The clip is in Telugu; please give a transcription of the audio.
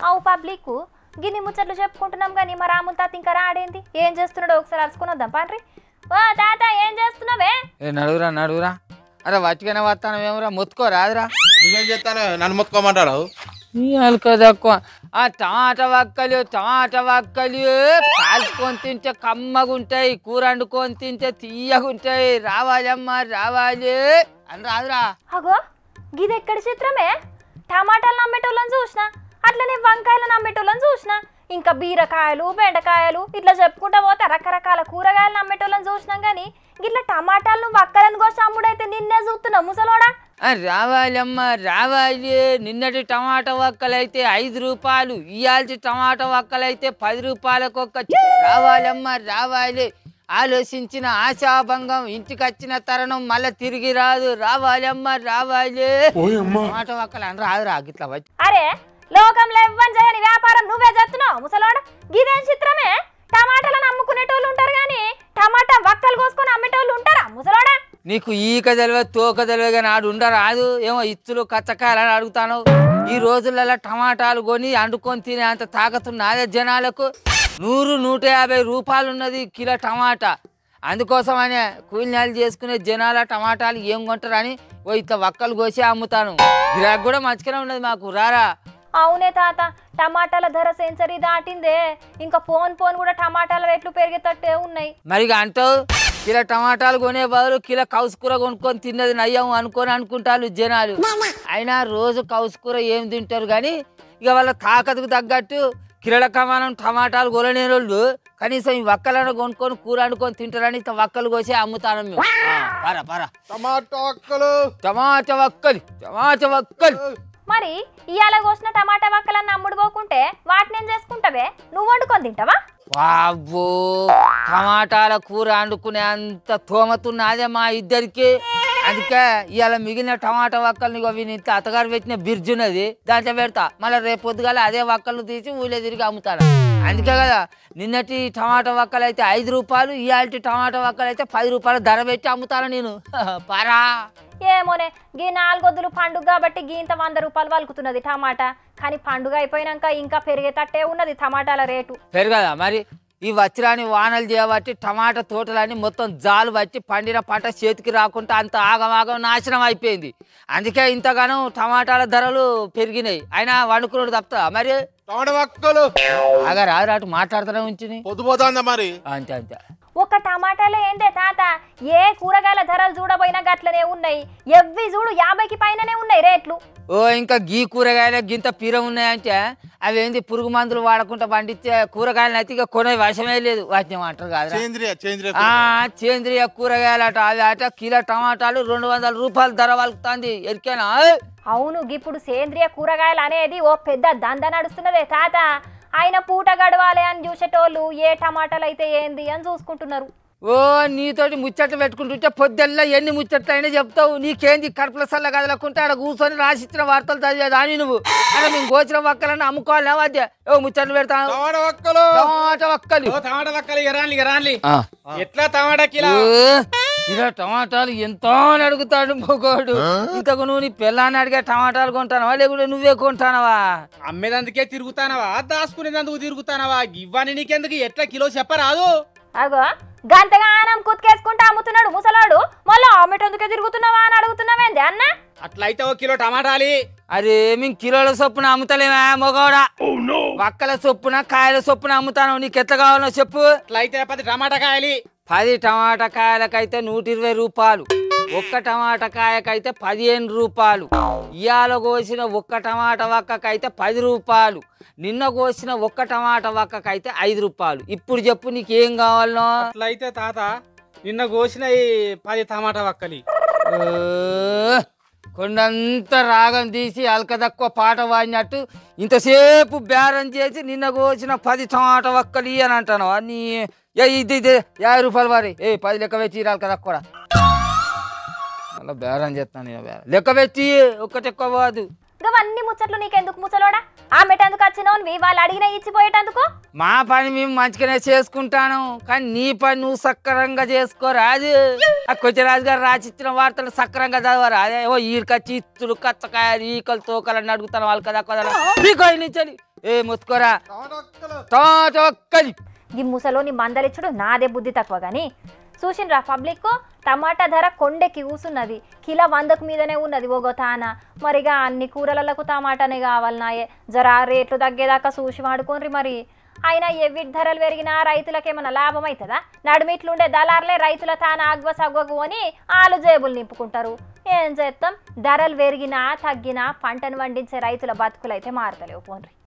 అవు పబ్లిక్ గిన్ని ముచ్చట్లు చెప్పుకుంటున్నాం కానీ మా రాముల తాత ఇంకా రాడేంది ఏం చేస్తున్నాడో ఒకసారి అరుచుకుని వద్దాం పాండ్రి. ఓ తాత ఏం చేస్తున్నావే? నడువురా నడువురా. అరే వట్టిగానే వస్తానమేమరా మొత్తుకో రాదురా. నువ్వేం చేస్తాను నన్ను మొత్తుకోమంటాడు? తక్కువ ఆ టమాటా వక్కలు కాల్చుకొని తింటే కమ్మగుంటాయి, కూర వండుకొని తింటే తీయగుంటాయి. రావాలమ్మా రావాలి అని రాదురా. అగో గిది ఎక్కడి చిత్రమే? టమాటాలు నమ్మేటోళ్ళని చూసిన, అట్లనే వంకాయలు నమ్మేటోళ్ళని చూసిన, ఇంకా బీరకాయలు బెండకాయలు ఇట్లా చెప్పుకుంటా పోతే రకరకాల కూరగాయలు నమ్మేటోళ్ళని చూసినాం కానీ గిట్లా టమాటాలను వక్కలను కోసి అమ్ముడైతే నిన్నే చూస్తున్నా ముసలోడా. రావాలమ్మా రావాలి. నిన్నటి టమాటా వక్కలైతే 5 రూపాయలు, ఇవాళ టమాటా వక్కలైతే 10 రూపాయలకు ఒక్క. రావాలమ్మా రావాలి. ఆలోచించిన ఆశాభంగం, ఇంటికి వచ్చిన తరుణం మళ్ళీ తిరిగి రాదు. రావాలమ్మా రావాలి. టమాటా వక్కలు అని రాదురా గిట్లా వచ్చి. అరే లోకంలో ఇవ్వని చేయని వ్యాపారం నువ్వే చేస్తున్నావు ముసలోడా. గిదేం చిత్రమే? టమాటాలను అమ్ముకునేటోళ్ళు ఉంటారు కానీ టమాటా వక్కలు కోసుకొని అమ్మేటోళ్ళు ఉంటారా ముసలోడా? నీకు ఈక తెలివే తోక తెలివే కానీ ఆడు ఉండరాదు. ఏమో ఇత్తులు కచ్చకాయలు అని అడుగుతాను. ఈ రోజులలో టమాటాలు కొని వండుకొని తినే అంత తాకతున్నదే జనాలకు. 100-150 రూపాయలు ఉన్నది కిలో టమాటా. అందుకోసమనే కూలినాలు చేసుకునే జనాల టమాటాలు ఏం కొంటారని ఇట్లా వక్కలు కోసి అమ్ముతాను. గిరాకు కూడా మంచిగానే ఉన్నది మాకు. రారా. అవునే తాత, టమాటాల ధర సెంచరీ దాటిందే. ఇంకా పోన్ కూడా టమాటాల రేట్లు పెరిగేటట్టే ఉన్నాయి. మరి అంటావు కిలో టమాటాలు కొనే బదులు కిలో కౌసుకూర కొనుక్కొని తిన్నది నయ్యం అనుకుంటారు జనాలు. అయినా రోజు కౌసుకూర ఏం తింటారు కానీ ఇక వాళ్ళ తాకతుకు తగ్గట్టు కిలోల కమానం టమాటాలు కొనలేని వాళ్ళు కనీసం ఈ వక్కలను కొనుక్కొని కూర వండుకొని తింటారని ఇంత వక్కలు కోసి అమ్ముతాను మేము. టమాటా వక్కలు. మరి ఇవాళ కోసిన టమాటా వక్కలన్నీ అమ్ముడు పోకుంటే వాటిని ఏం చేసుకుంటావే? నువ్వు వండుకొని తింటావా? వాబ్బో టమాటాల కూర వండుకునే అంత తోమతున్నదే మా ఇద్దరికి. అందుకే ఇవాళ మిగిలిన టమాటా వక్కల్ని వీని ఇంట్లో అత్తగారు పెట్టిన బిర్జున్నది దాంట్లో పెడతా. మళ్ళీ రేపు పొద్దుగాల అదే వక్కలు తీసి ఊళ్ళో తిరిగి అమ్ముతాను. అందుకే కదా నిన్నటి టమాటా వక్కలు అయితే 5 రూపాయలు, ఇవాళ టమాటా వక్కలు అయితే 10 రూపాయలు ధర పెట్టి అమ్ముతాను నేను. పారా ఏమోనే గీ 4 వద్దులు పండుగ కాబట్టి గీంత 100 రూపాయలు వలుకుతున్నది టమాటా. కానీ పండుగ అయిపోయినాక ఇంకా పెరిగేటట్టే ఉన్నది టమాటాల రేటు. పెరగదా మరి? ఈ వచ్చిరాని వానలు చేయబట్టి టమాటా తోటలన్నీ మొత్తం జాలు పట్టి పండిన పంట చేతికి రాకుండా అంత ఆగమాగం నాశనం అయిపోయింది. అందుకే ఇంతగానో టమాటాల ధరలు పెరిగినాయి. అయినా వండుకున్నాడు తప్ప మరి టమాటా వక్కలు రాటు మాట్లాడుతూనే ఉంచుని పొద్దుపోతుందా మరి. అంతే అంతే. ఒక టమాటాలో ఏందే తాత, ఏ కూరగాయల ధరలు చూడబోయినా గట్లనే ఉన్నాయి. ఎవ్వి చూడు 50కి పైననే ఉన్నాయి రేట్లు. ఇంకా గీ కూరగాయలు గింత పీర ఉన్నాయంటే అవేంది పురుగు మందులు వాడకుండా పండించే కూరగాయలు అయితే ఇక కొనే వశమే లేదు. వాటిని ఏమంటారు కాదు సేంద్రియ కూరగాయలు అట. అవి అట కిలో టమాటాలు 200 రూపాయలు ధర వలుకుతుంది. ఎరికేనా? అవును, ఇప్పుడు సేంద్రియ కూరగాయలు అనేది ఓ పెద్ద దంద నడుస్తున్నదే తాత. ఆయన పూట గడవాలి అని చూసేటోళ్ళు ఏ టమాటాలు అయితే ఏంది అని చూసుకుంటున్నారు. నీతోటి ముచ్చట్లు పెట్టుకుంటుంటే పొద్దుల్లా ఎన్ని ముచ్చట్లు అయినా చెప్తావు. నీకేంది కడుపుల సల్ల కదలకుంటే ఆడ కూర్చొని రాసిచ్చిన వార్తలు చదివేదా అని నువ్వు? అలా మేము గోచిన వక్కలన్నా అమ్ముకోవాలి మధ్య ముచ్చట్లు పెడతాను. ఎట్లా టమాటా కిలో? ఇలా టమాటాలు ఎంతో అని అడుగుతాడు మొగోడు. ఇంతకు నువ్వు నీ పిల్లాన్ని అడిగే టమాటాలు కొంటానవా లేకుంటే నువ్వే కొంటానవా? అమ్మేదందుకే తిరుగుతానవా దాచుకునేందుకు తిరుగుతానవా? ఇవ్వని నీకెందుకు ఎట్లా కిలో చెప్పరాదు? అగో గంతగానం కుత్కేసుకుంటా అమ్ముతున్నాడు ముసలాడు. మళ్ళీ అమ్మేటందుకే తిరుగుతున్నావా అని అడుగుతున్నావేంది అన్న? అట్లయితే 1 కిలో టమాటాలి. అరే మేము కిలోల చొప్పున అమ్ముతలేమా మొగోడా? వక్కల చొప్పున కాయల చొప్పున అమ్ముతాను. నీకు ఎట్లా కావాలో చెప్పు. అట్లయితే 10 టమాటా కాయలి. 10 టమాటా కాయలకైతే 120 రూపాయలు. ఒక్క టమాటా కాయకైతే 15 రూపాయలు. ఇవాళ కోసిన ఒక్క టమాటా వక్కకైతే 10 రూపాయలు. నిన్న కోసిన ఒక్క టమాటా వక్కకైతే 5 రూపాయలు. ఇప్పుడు చెప్పు నీకేం కావాలనో. అట్లయితే తాత నిన్న కోసిన 10 టమాటా వక్కలి. కొండంత రాగం తీసి అల్క తక్కువ పాట వాడినట్టు ఇంతసేపు బేరం చేసి నిన్న కోసిన 10 టమాటా వక్కలి అని అంటాను. నీ ఇది 50 రూపాయలు వారి 10 లెక్క పెట్టి అల్క తక్కువ అలా బేరం చేస్తాను. లెక్క పెట్టి ఒక్కటెక్కువ కాదు. ఇవన్నీ ముచ్చట్లు నీకెందుకు ముసలోడా? ఆమెటందుకు వచ్చినవి వాళ్ళు అడిగిన ఇచ్చిపోయేటందుకు. మా పని మేము మంచిగానే చేసుకుంటాను కానీ నీ పని నువ్వు సక్రంగా చేసుకోరా. అది ఆ కొచ్చరాజు గారు రాసిచ్చిన వార్తలు సక్రంగా చదవరా? అదే ఈడికొచ్చి ఇత్తులు కచ్చకాయలు ఈకలు తోకలని అడుగుతాను వాళ్ళు కదా. నీకు నుంచి ఏ ముసుకోరా టమాటా ఒక్కలి ఈ ముసలోని మందలిచ్చుడు నాదే బుద్ధి తక్కువ కానీ చూసిండ్రా పబ్లిక్ టమాటా ధర కొండెక్కి కూసున్నది కిలో 100కు మీదనే ఉన్నది ఓగో తాన మరిగా అన్ని కూరలకు టమాటానే కావాలన్నాయే జరా రేట్లు తగ్గేదాకా చూసి వాడుకోండి మరి అయినా ఎవిటి ధరలు పెరిగినా రైతులకేమన్నా లాభం అవుతుందా నడుమిట్లుండే దళారులే రైతుల తాన అగ్వ సగ్వగు అని ఆలు జేబులు నింపుకుంటారు ఏం చేస్తాం ధరలు పెరిగినా తగ్గినా పంటను పండించే రైతుల బతుకులైతే మారతలేవు పోన్రి